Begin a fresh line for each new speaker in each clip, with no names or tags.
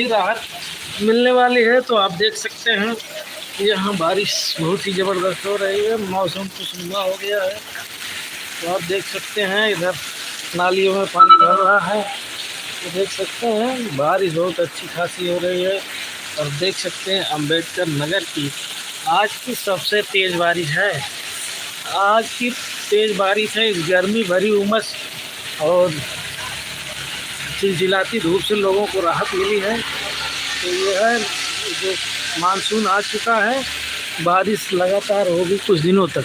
राहत मिलने वाली है। तो आप देख सकते हैं यहाँ बारिश बहुत ही ज़बरदस्त हो रही है, मौसम खुशनुमा हो गया है। तो आप देख सकते हैं इधर नालियों में पानी भर रहा है। तो देख सकते हैं बारिश बहुत अच्छी खासी हो रही है। और देख सकते हैं अम्बेडकर नगर की आज की सबसे तेज़ बारिश है। आज की तेज़ बारिश है, इस गर्मी भरी उमस और चिलचिलाती धूप से लोगों को राहत मिली है। तो ये है जो मानसून आ चुका है, बारिश लगातार होगी कुछ दिनों तक।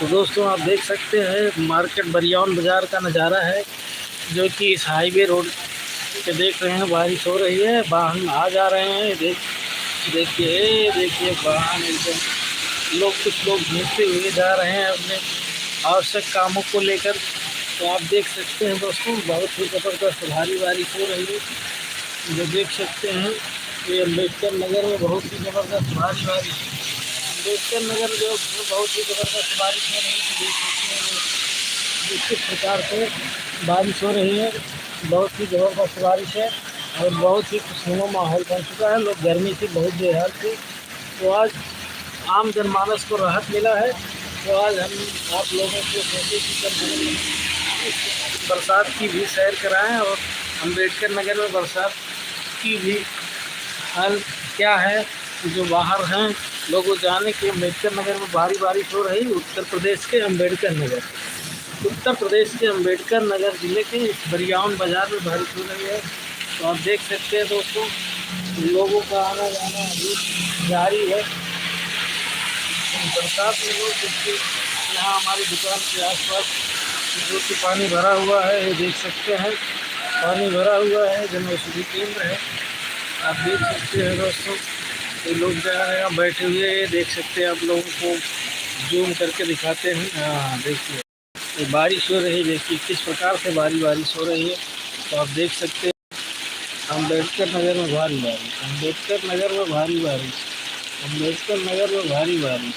तो दोस्तों आप देख सकते हैं मार्केट बरियान बाज़ार का नज़ारा है, जो कि इस हाईवे रोड पे देख रहे हैं। बारिश हो रही है, वाहन आ जा रहे हैं। देखिए वाहन एकदम, कुछ लोग घूमते हुए जा रहे हैं अपने आवश्यक कामों को लेकर। तो आप देख सकते हैं दोस्तों बहुत ही ज़बरदस्त भारी बारिश हो रही है, जो देख सकते हैं। ये अम्बेडकर नगर में बहुत ही ज़बरदस्त भारी बारिश, अम्बेडकर नगर जो बहुत ही ज़बरदस्त बारिश हो रही है। देख सकते हैं किस प्रकार से बारिश हो रही है, बहुत ही ज़बरदस्त बारिश है और बहुत ही खुशनुमा माहौल बन चुका है। लोग गर्मी से बहुत बेहाल थे, तो आज आम जनमानस को राहत मिला है। तो आज हम आप लोगों को सोचे कि बरसात की भी सैर कराएं और अम्बेडकर नगर में बरसात की भी हाल क्या है, जो बाहर हैं लोगों जाने के। अम्बेडकर नगर में भारी बारिश हो रही, उत्तर प्रदेश के अम्बेडकर नगर ज़िले के इस बरियान बाज़ार में बारिश हो रही है। तो आप देख सकते हैं दोस्तों लोगों का आना जाना अभी जारी है। बरसात में लोग देखिए यहाँ हमारी दुकान के आसपास जो कि पानी भरा हुआ है, ये देख सकते हैं पानी भरा हुआ है। जन औषधि केंद्र है, आप देख सकते हैं दोस्तों। ये लोग यहाँ बैठे हुए हैं, देख सकते हैं। आप लोगों को जूम करके दिखाते हैं। हाँ देखिए ये बारिश हो रही है, देखिए किस प्रकार से बारिश हो रही है। तो आप देख सकते हैं अम्बेडकर नगर में भारी बारिश, अम्बेडकर नगर में भारी बारिश, अम्बेडकर नगर में भारी बारिश।